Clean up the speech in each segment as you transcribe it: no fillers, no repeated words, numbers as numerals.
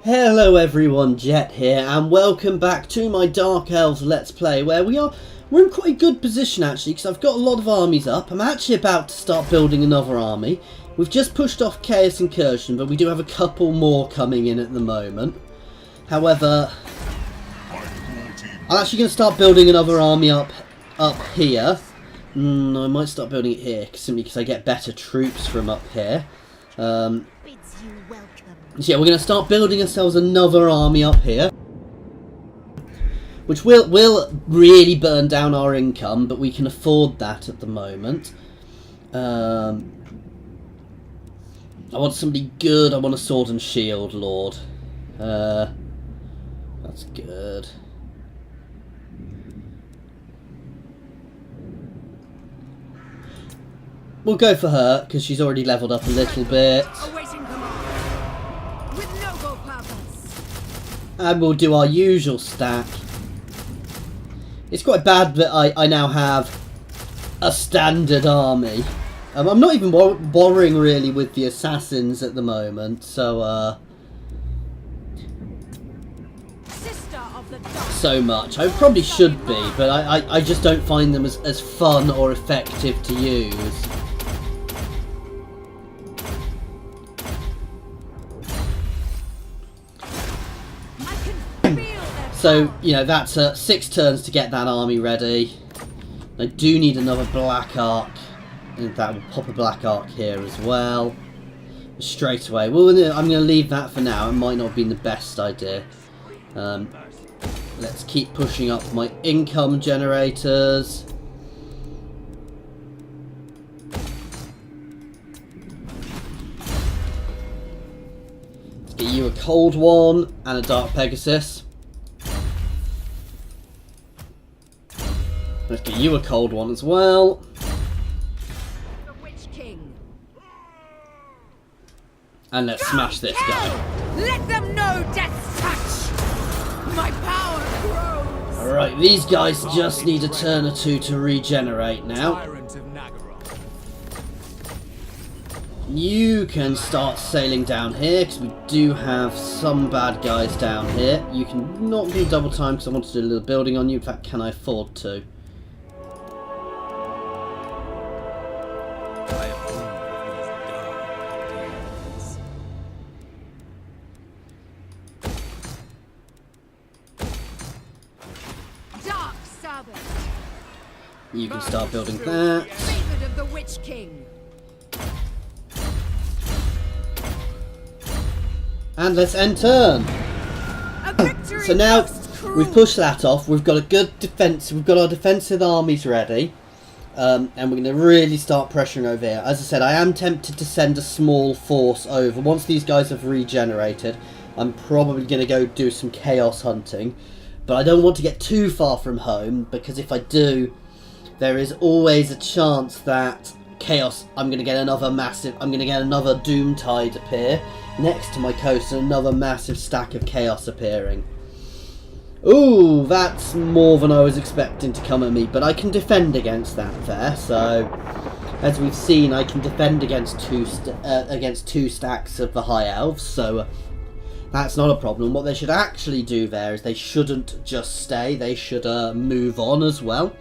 Hello everyone, Jet here, and welcome back to my Dark Elves Let's Play, where we're in quite a good position actually, because I've got a lot of armies up. I'm actually about to start building another army. We've just pushed off Chaos Incursion, but we do have a couple more coming in at the moment. However, I'm actually going to start building another army up here. I might start building it here, simply because I get better troops from up here. So yeah, we're going to start building ourselves another army up here, which will really burn down our income, but we can afford that at the moment. I want somebody good. I want a sword and shield lord. That's good. We'll go for her, because she's already leveled up a little bit. And we'll do our usual stack. It's quite bad that I now have a standard army. I'm not even bothering really with the assassins at the moment, so much. I probably should be, but I just don't find them as fun or effective to use. So, you know, that's 6 turns to get that army ready. I do need another Black Ark. In fact, we'll pop a Black Ark here as well. Straight away. Well, I'm going to leave that for now. It might not have been the best idea. Let's keep pushing up my income generators. Let's get you a Cold One and a Dark Pegasus. Let's get you a Cold One as well. The Witch King. And let's smash this guy. Let them know death's touch. My power grows. Alright, these guys just need a turn or two to regenerate now. You can start sailing down here, because we do have some bad guys down here. You can not do double time, because I want to do a little building on you. In fact, can I afford to? You can start building that. Favorite of the Witch King. And let's end turn. So now we've pushed that off. We've got a good defense. We've got our defensive armies ready, and we're going to really start pressuring over here. As I said, I am tempted to send a small force over. Once these guys have regenerated, I'm probably going to go do some chaos hunting, but I don't want to get too far from home, because if I do, there is always a chance that chaos. I'm going to get another Doom Tide appear next to my coast, and another massive stack of chaos appearing. Ooh, that's more than I was expecting to come at me, but I can defend against that there. So, as we've seen, I can defend against two stacks of the High Elves. So that's not a problem. What they should actually do there is they shouldn't just stay. They should move on as well.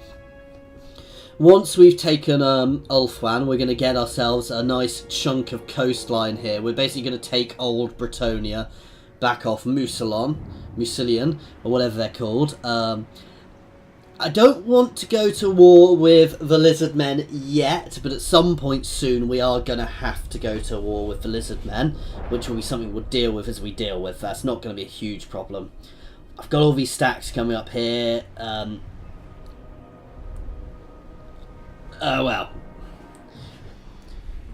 Once we've taken Ulthuan, we're going to get ourselves a nice chunk of coastline here. We're basically going to take Old Bretonia back off Mucilion, or whatever they're called. I don't want to go to war with the Lizardmen yet, but at some point soon we are going to have to go to war with the Lizardmen, which will be something we'll deal with as we deal with. That's not going to be a huge problem. I've got all these stacks coming up here. Oh well,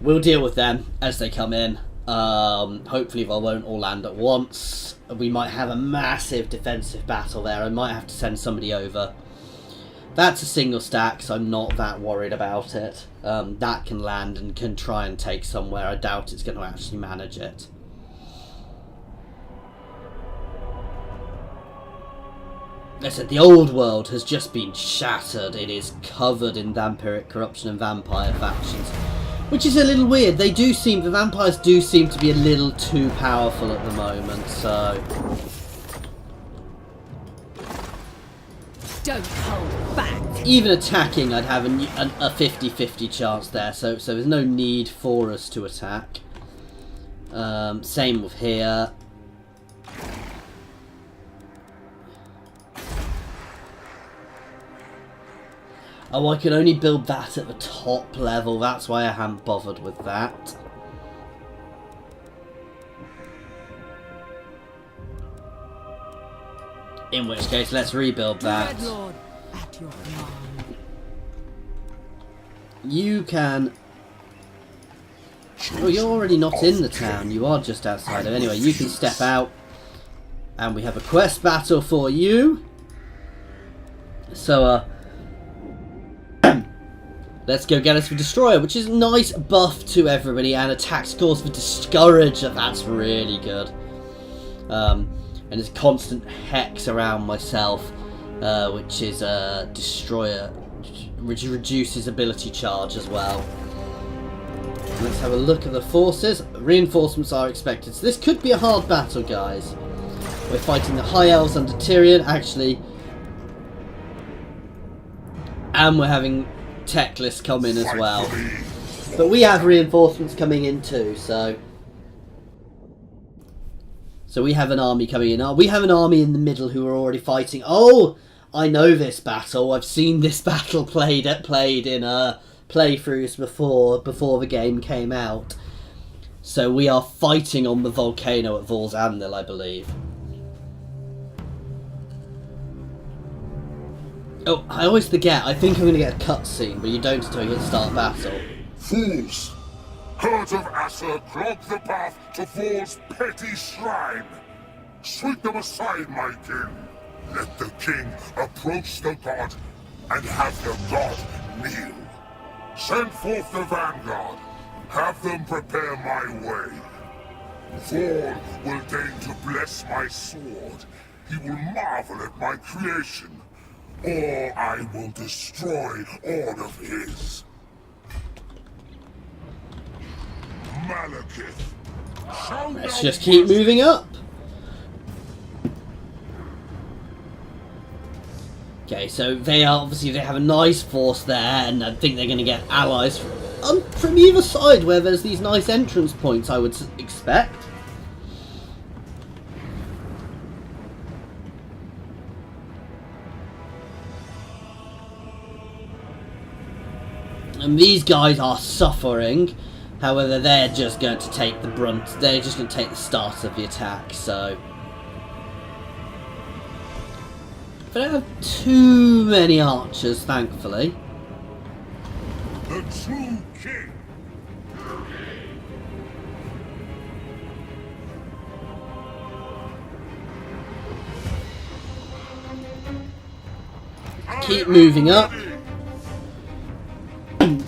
we'll deal with them as they come in. Hopefully they won't all land at once. We might have a massive defensive battle there. I might have to send somebody over. That's a single stack, so I'm not that worried about it. That can land and can try and take somewhere. I doubt it's going to actually manage it. Like I said, the old world has just been shattered. It is covered in vampiric corruption and vampire factions. Which is a little weird. The vampires do seem to be a little too powerful at the moment, so... Don't hold back. Even attacking, I'd have a 50-50 chance there, so there's no need for us to attack. Same with here. Oh, I could only build that at the top level. That's why I haven't bothered with that. In which case, let's rebuild that. Dreadlord, at your command. You can... Oh, you're already not in the town. You are just outside of... Anyway, you can step out. And we have a quest battle for you. So, let's go get us a destroyer, which is a nice buff to everybody, and attack scores for discourager. That's really good. And there's constant hex around myself, which is a destroyer, which reduces ability charge as well. Let's have a look at the forces. Reinforcements are expected, so this could be a hard battle, guys. We're fighting the High Elves under Tyrion, actually, and we're having Teclis come in as well. But we have reinforcements coming in too, so we have an army coming in. We have an army in the middle who are already fighting. Oh, I know this battle. I've seen this battle played in playthroughs before the game came out. So we are fighting on the volcano at Valsandil, I believe. Oh, I always forget. I think I'm going to get a cutscene, but you don't until you start battle. Fools! Herds of Aser clog the path to Thor's petty shrine! Sweep them aside, my king! Let the king approach the god, and have the god kneel. Send forth the vanguard. Have them prepare my way. Thor will deign to bless my sword. He will marvel at my creation. Or I will destroy all of his. Malekith. Let's just keep moving up. Okay, so they have a nice force there, and I think they're going to get allies from either side where there's these nice entrance points, I would expect. And these guys are suffering. However, they're just going to take the brunt. They're just going to take the start of the attack, so... I don't have too many archers, thankfully. The true king. Keep moving up.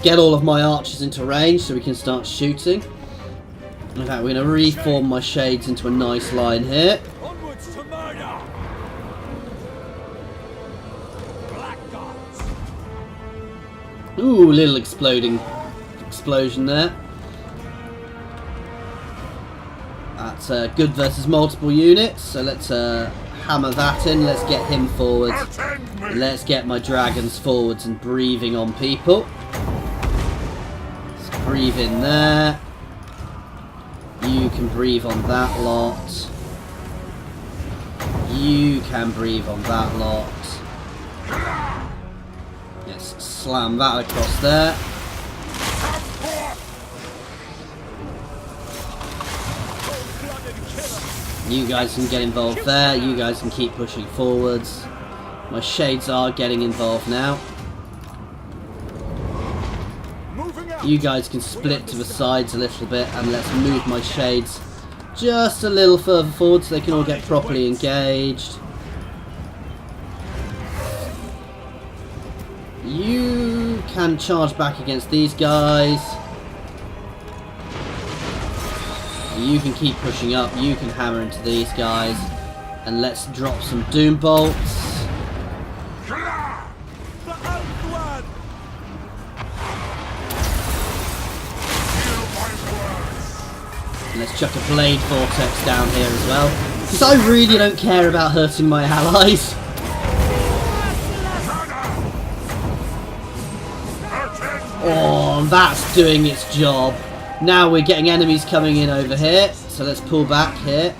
Get all of my archers into range so we can start shooting. In fact, we're going to reform my shades into a nice line here. Onwards to murder. Blackguards. Ooh, little explosion there. That's good versus multiple units, so let's hammer that in. Let's get him forwards. And let's get my dragons forwards and breathing on people. Let's breathe in there. You can breathe on that lot. You can breathe on that lot. Yes, slam that across there. You guys can get involved there. You guys can keep pushing forwards. My shades are getting involved now. You guys can split to the sides a little bit, and let's move my shades just a little further forward so they can all get properly engaged. You can charge back against these guys. You can keep pushing up. You can hammer into these guys. And let's drop some doom bolts. And let's chuck a blade vortex down here as well. Because I really don't care about hurting my allies. Oh, that's doing its job. Now we're getting enemies coming in over here. So let's pull back here.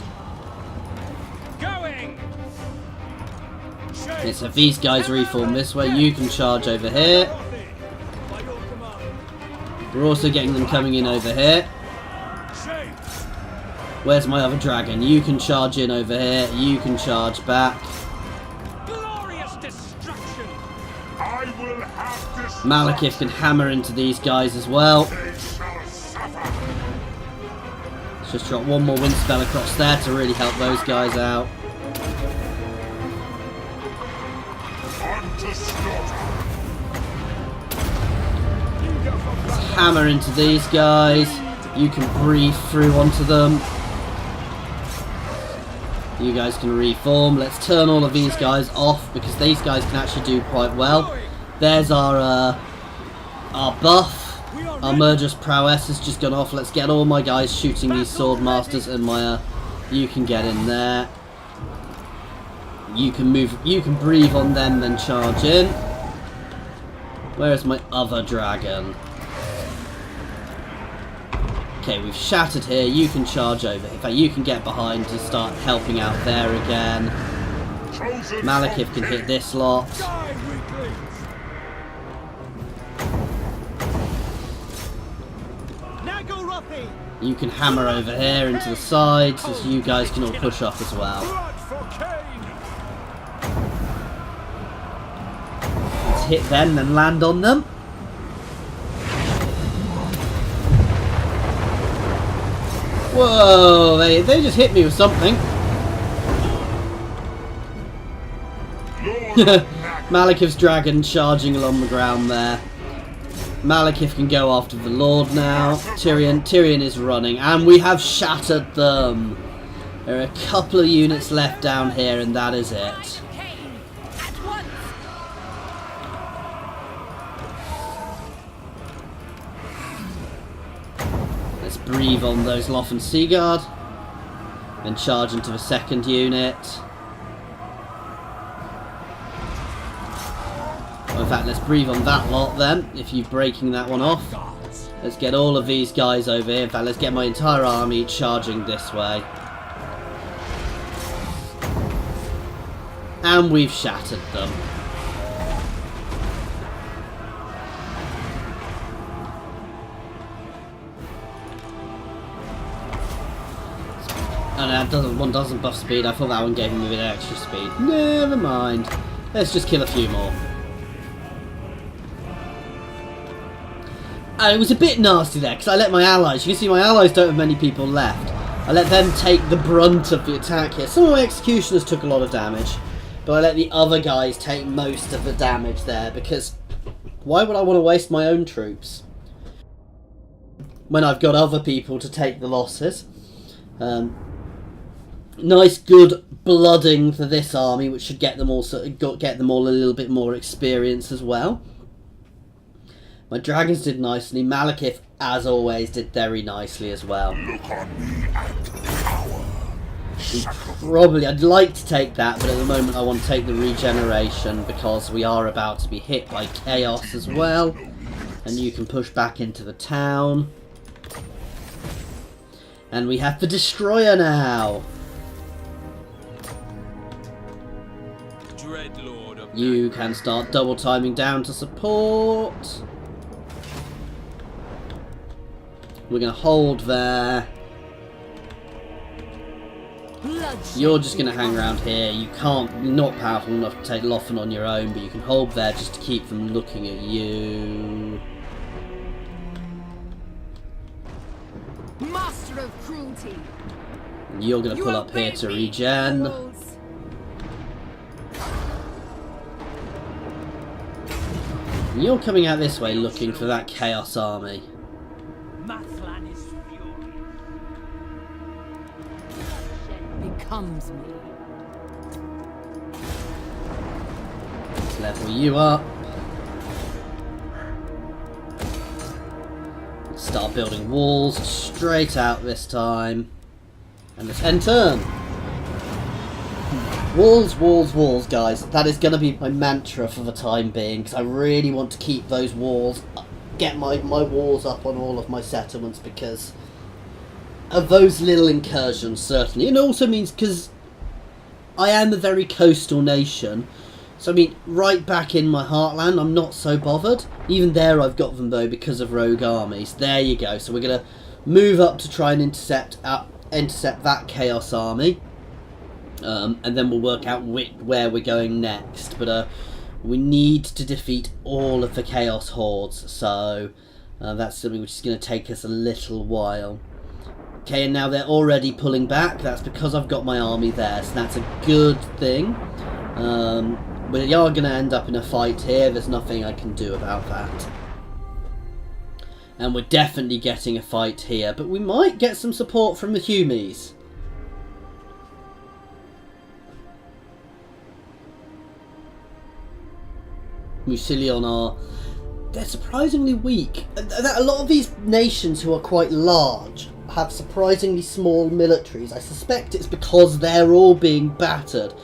Okay, so if these guys reform this way, you can charge over here. We're also getting them coming in over here. Where's my other dragon? You can charge in over here. You can charge back. Malekith can hammer into these guys as well. Let's just drop one more wind spell across there to really help those guys out. Let's hammer into these guys. You can breathe through onto them. You guys can reform. Let's turn all of these guys off because these guys can actually do quite well. There's our buff. Our murderous prowess has just gone off. Let's get all my guys shooting these sword masters, and my you can get in there. You can move. You can breathe on them, then charge in. Where is my other dragon? Okay, we've shattered here. You can charge over. In fact, you can get behind to start helping out there again. Malekith can hit this lot. You can hammer over here into the sides, so you guys can all push up as well. Let's hit them, then land on them. Whoa, they just hit me with something. Malekith's dragon charging along the ground there. Malekith can go after the Lord now. Tyrion is running, and we have shattered them. There are a couple of units left down here, and that is it. Let's breathe on those Lothern Seaguard, and charge into the second unit. In fact, let's breathe on that lot then, if you're breaking that one off. Let's get all of these guys over here. In fact, let's get my entire army charging this way. And we've shattered them. Oh no, one doesn't buff speed. I thought that one gave him a bit of extra speed. Never mind. Let's just kill a few more. And it was a bit nasty there, because I let my allies, you can see my allies don't have many people left. I let them take the brunt of the attack here. Some of my executioners took a lot of damage, but I let the other guys take most of the damage there, because why would I want to waste my own troops when I've got other people to take the losses? Nice good blooding for this army, which should get them all a little bit more experience as well. My dragons did nicely. Malekith, as always, did very nicely as well. Look on me and power. Probably, I'd like to take that, but at the moment I want to take the regeneration because we are about to be hit by chaos as well. And you can push back into the town. And we have the destroyer now. You can start double timing down to support. We're going to hold there. You're just going to hang around here. You're not powerful enough to take Lothern on your own, but you can hold there just to keep them looking at you. Master of cruelty. You're going to pull up here to regen. You're coming out this way looking for that chaos army. Becomes me. Let's level you up. Start building walls straight out this time. And let's end turn. Walls, walls, walls, guys. That is going to be my mantra for the time being, because I really want to keep those walls, get my walls up on all of my settlements, because of those little incursions, certainly. It also means, because I am a very coastal nation, so I mean, right back in my heartland, I'm not so bothered. Even there I've got them, though, because of rogue armies. There you go. So we're going to move up to try and intercept that Chaos army. And then we'll work out where we're going next. But we need to defeat all of the Chaos hordes, so that's something which is going to take us a little while. Okay, and now they're already pulling back. That's because I've got my army there, so that's a good thing. We are going to end up in a fight here. There's nothing I can do about that. And we're definitely getting a fight here, but we might get some support from the Humies. Musilion they're surprisingly weak. A lot of these nations who are quite large have surprisingly small militaries. I suspect it's because they're all being battered.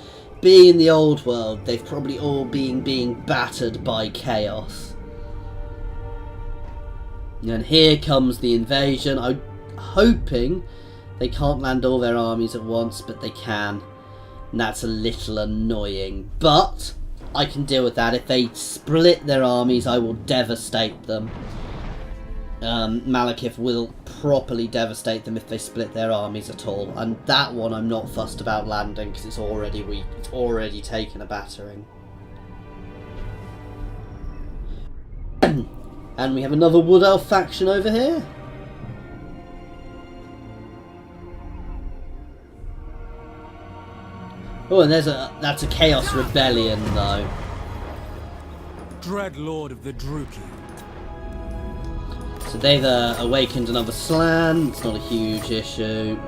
Being in the old world, they've probably all been being battered by chaos. And here comes the invasion. I'm hoping they can't land all their armies at once, but they can. And that's a little annoying. But I can deal with that. If they split their armies, I will devastate them. Malekith will properly devastate them if they split their armies at all. And that one I'm not fussed about landing because it's already weak. It's already taken a battering. And we have another Wood Elf faction over here. Oh, and that's a Chaos Rebellion, though. Dreadlord of the Druki. So they've awakened another Slan. It's not a huge issue.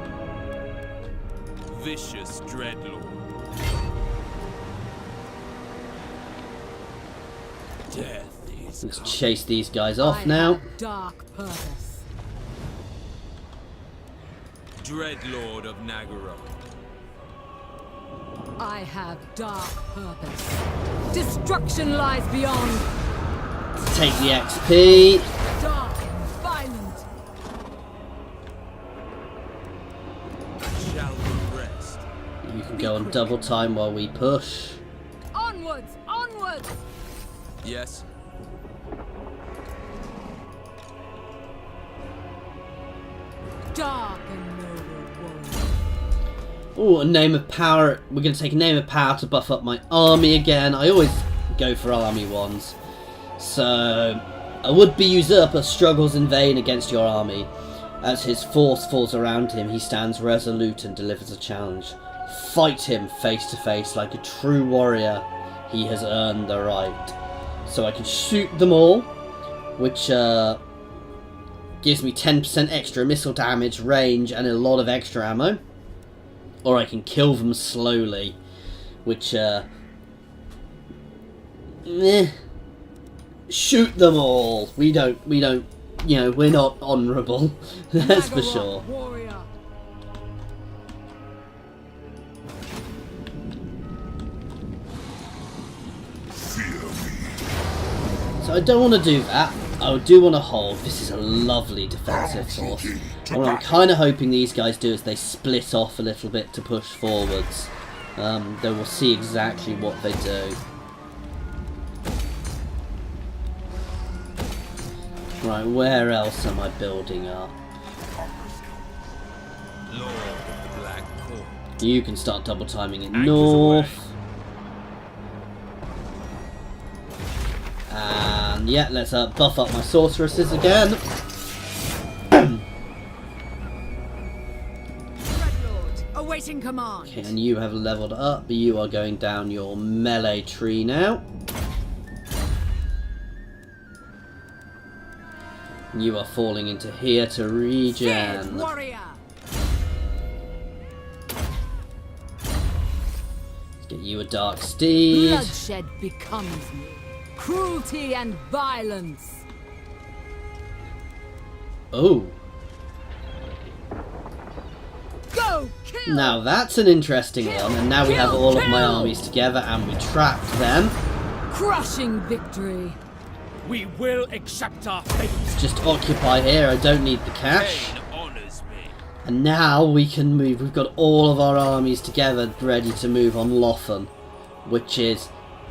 Vicious Dreadlord. Death is Let's coming. chase these guys off now. Dark purpose. Dreadlord of Nagaro. I have dark purpose. Destruction lies beyond. Take the XP. Dark and violent. Shall we rest? You can go on double time while we push. Onwards, onwards. Yes. Dark and noble warrior. Oh, a Name of Power. We're going to take a Name of Power to buff up my army again. I always go for army ones. So, a would-be usurper struggles in vain against your army. As his force falls around him, he stands resolute and delivers a challenge. Fight him face to face like a true warrior. He has earned the right. So I can shoot them all, which gives me 10% extra missile damage, range, and a lot of extra ammo. Or I can kill them slowly, which shoot them all. We don't, you know, we're not honourable. That's for sure. Warrior. So I don't want to do that. I do want to hold. This is a lovely defensive force. And what I'm kind of hoping these guys do is they split off a little bit to push forwards. Then we'll see exactly what they do. Right, where else am I building up? Lord of the Black Court. You can start double timing it Anchors north. And yeah, let's buff up my sorceresses again. Dreadlord, awaiting command. Okay, and you have leveled up. You are going down your melee tree now. You are falling into here to Feared regen. warrior. Let's get you a dark steed. Bloodshed becomes me. Cruelty and violence. Oh. Go kill. Now that's an interesting one, and now we have all of my Kill. armies together and we trapped them. Crushing victory. We will accept our fate. Just occupy here, I don't need the cash. Pain honors me. And now we can move. We've got all of our armies together ready to move on Lothern, which is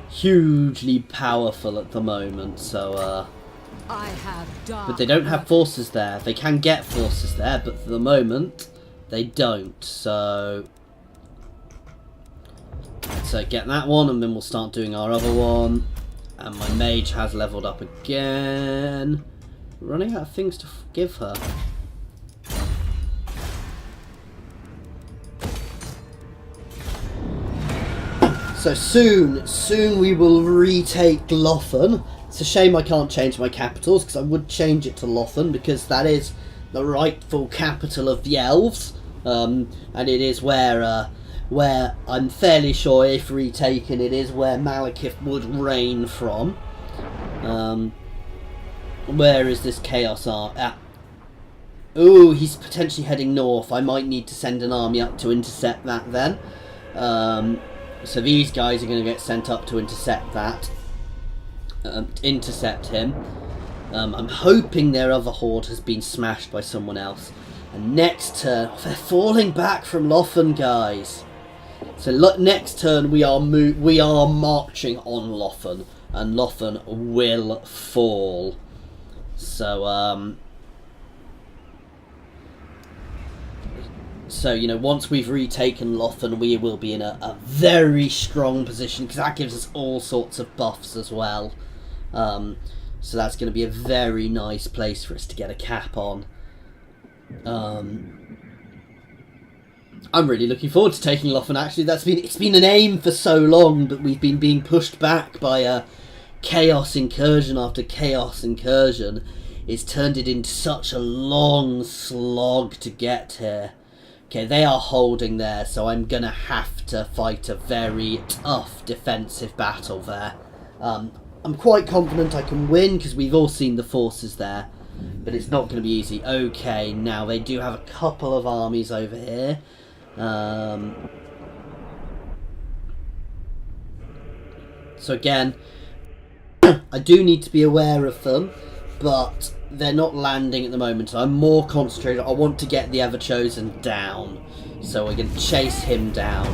hugely powerful at the moment. So, I have done. but they don't have forces there. They can get forces there, but for the moment, they don't. So get that one, and then we'll start doing our other one. And my mage has leveled up again. Running out of things to give her. So soon we will retake Lothern. It's a shame I can't change my capitals, because I would change it to Lothern, because that is the rightful capital of the Elves, and it is where I'm fairly sure, if retaken, it is where Malekith would reign from. Where is this Chaos at? Ooh, he's potentially heading north. I might need to send an army up to intercept that then. So these guys are going to get sent up to intercept that. Intercept him. I'm hoping their other horde has been smashed by someone else. And next turn, they're falling back from Lothern, guys. So next turn we are marching on Lothern, and Lothern will fall. So you know, once we've retaken Lothern, we will be in a very strong position, because that gives us all sorts of buffs as well. So that's going to be a very nice place for us to get a cap on. I'm really looking forward to taking Lothern. Actually, it's been an aim for so long, but we've been being pushed back by chaos incursion after chaos incursion. It's turned it into such a long slog to get here. Okay, they are holding there, so I'm going to have to fight a very tough defensive battle there. I'm quite confident I can win, because we've all seen the forces there, but it's not going to be easy. Okay, now they do have a couple of armies over here. So again, I do need to be aware of them, but they're not landing at the moment. So I'm more concentrated. I want to get the Ever-Chosen down, so we're going to chase him down.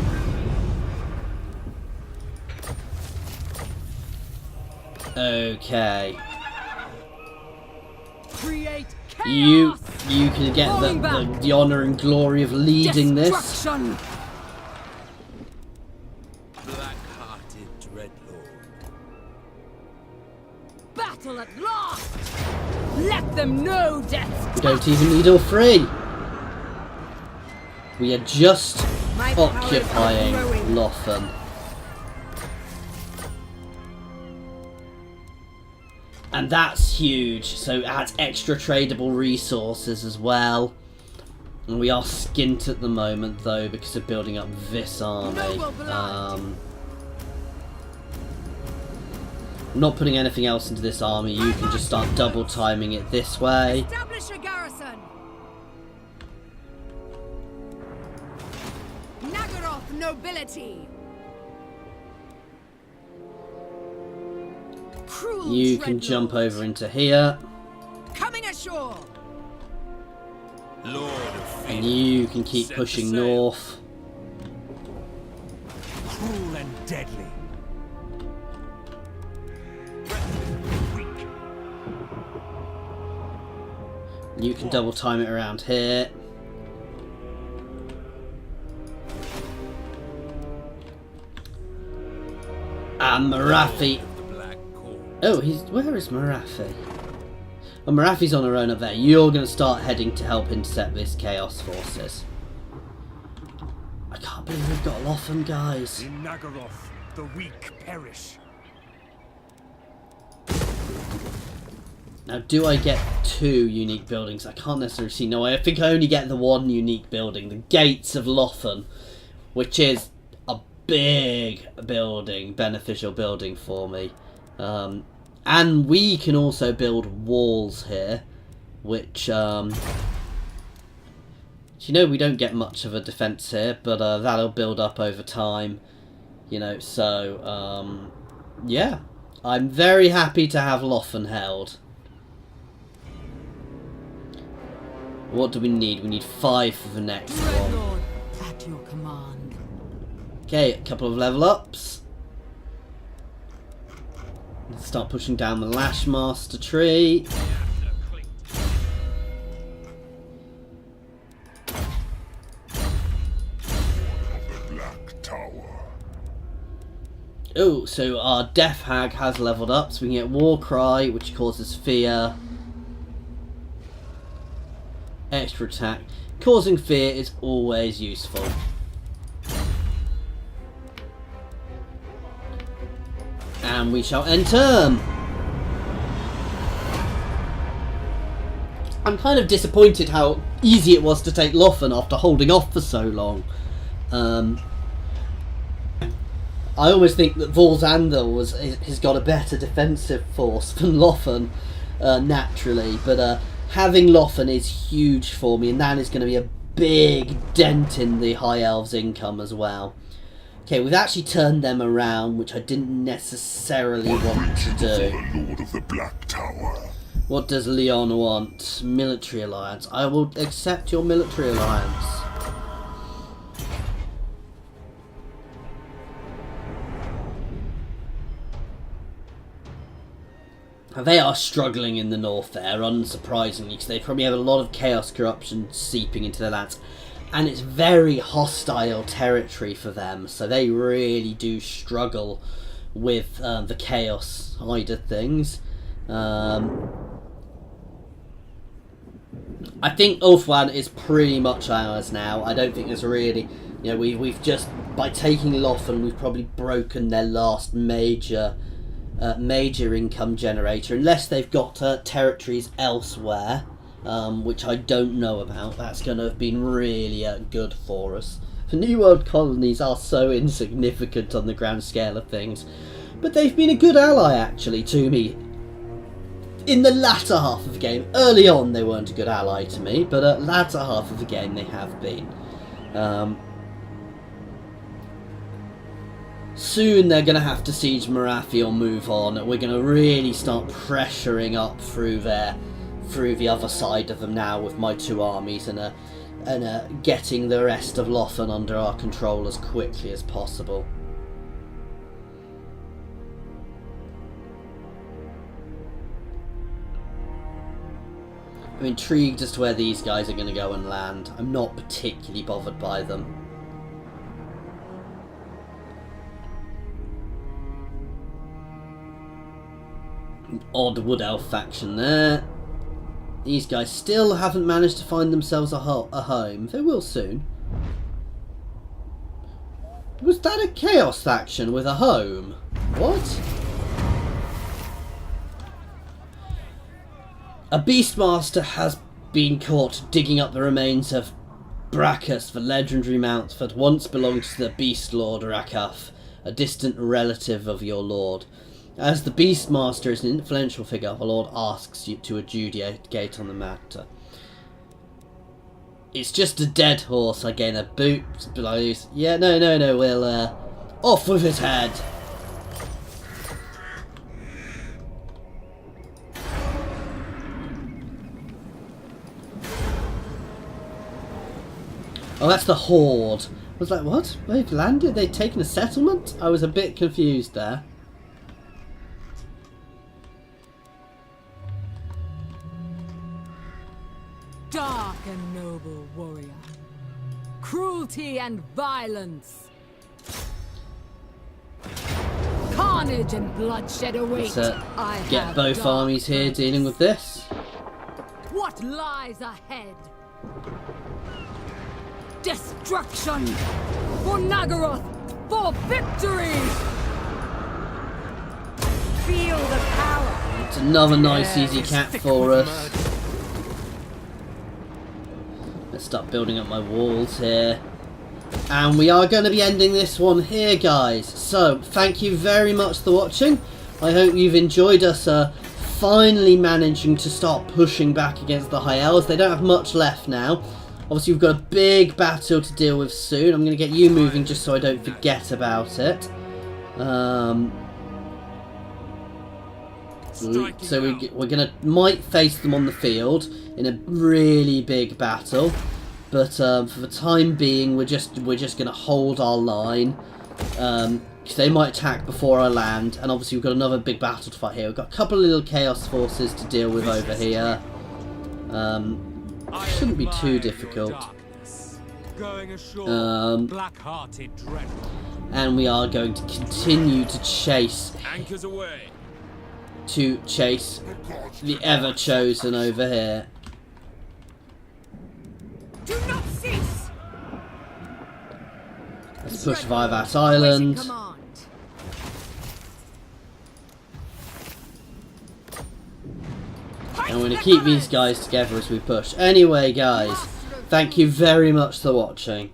Okay. Create chaos. You can get the honor and glory of leading this. Destruction. Black-hearted Dreadlord. Battle at last. Let them know death. We don't even need all three. We are just My powers are occupying growing. Lothern. And that's huge, so it adds extra tradable resources as well. And we are skint at the moment though, because of building up this army. I'm not putting anything else into this army. You can just start double timing it this way. Establish a garrison. Nagaroth nobility. Cruel You can jump over into here, coming ashore. Lord of and Fear. you can keep Set pushing sail. north. Cruel and deadly. Weak. You can double time it around here. And Marathi. The Black Court. Oh, where is Marathi? Oh, Marathi's on her own up there. You're going to start heading to help intercept this Chaos Forces. I can't believe we've got Lothern, guys. In Nagaroth, the weak perish. Now, do I get 2 unique buildings? I can't necessarily see. No, I think I only get the 1 unique building. The Gates of Lothern, which is a big building, beneficial building for me. And we can also build walls here. which, you know, we don't get much of a defence here, but that'll build up over time, you know, so, yeah. I'm very happy to have Lothern held. What do we need? We need 5 for the next one. Lord, at your command. Okay, a couple of level ups. Let's start pushing down the Lashmaster tree. Oh, so our Death Hag has leveled up, so we can get War Cry, which causes fear. Extra attack. Causing fear is always useful. And we shall end turn. I'm kind of disappointed how easy it was to take Lothern after holding off for so long. I always think that Volsandel has got a better defensive force than Lothern, naturally, but having Lothern is huge for me, and that is going to be a big dent in the High Elves' income as well. Okay, we've actually turned them around, which I didn't necessarily want to do. The Lord of the Black Tower. What does Leon want? Military alliance. I will accept your military alliance. They are struggling in the north there, unsurprisingly, because they probably have a lot of chaos corruption seeping into their lands. And it's very hostile territory for them, so they really do struggle with the chaos side of things. I think Ulthuan is pretty much ours now. I don't think there's really... You know, we've just... By taking Lothern, we've probably broken their last major income generator, unless they've got territories elsewhere, which I don't know about. That's going to have been really good for us. The New World colonies are so insignificant on the grand scale of things, but they've been a good ally actually to me in the latter half of the game. Early on they weren't a good ally to me, but latter half of the game they have been. Soon they're going to have to siege Marathi or move on. We're going to really start pressuring up through the other side of them now with my 2 armies, and getting the rest of Lothern under our control as quickly as possible. I'm intrigued as to where these guys are going to go and land. I'm not particularly bothered by them. Odd Wood Elf faction there. These guys still haven't managed to find themselves a home. They will soon. Was that a Chaos faction with a home? What? A Beastmaster has been caught digging up the remains of Brachus, the legendary mount that once belonged to the Beast Lord Rakaf, a distant relative of your lord. As the Beastmaster is an influential figure, the Lord asks you to adjudicate on the matter. It's just a dead horse. I gain a boot. Blows. Yeah, no. We'll off with his head. Oh, that's the Horde. I was like, what? They've landed? They've taken a settlement? I was a bit confused there. Dark and noble warrior. Cruelty and violence. Carnage and bloodshed await. Let's get both armies here dealing with this. What lies ahead? Destruction! For Nagaroth! For victory! Feel the power! It's another nice easy cap for us. Let's start building up my walls here. And we are going to be ending this one here, guys. So, thank you very much for watching. I hope you've enjoyed us finally managing to start pushing back against the High Elves. They don't have much left now. Obviously, we've got a big battle to deal with soon. I'm going to get you moving just so I don't forget about it. So we're going to might face them on the field in a really big battle. But for the time being, we're just going to hold our line. Because they might attack before I land. And obviously, we've got another big battle to fight here. We've got a couple of little Chaos Forces to deal with over here. Shouldn't be too difficult. And we are going to continue to chase the Ever-Chosen over here. Do not cease. Let's push via that island. And we're going to keep these guys together as we push. Anyway, guys, thank you very much for watching.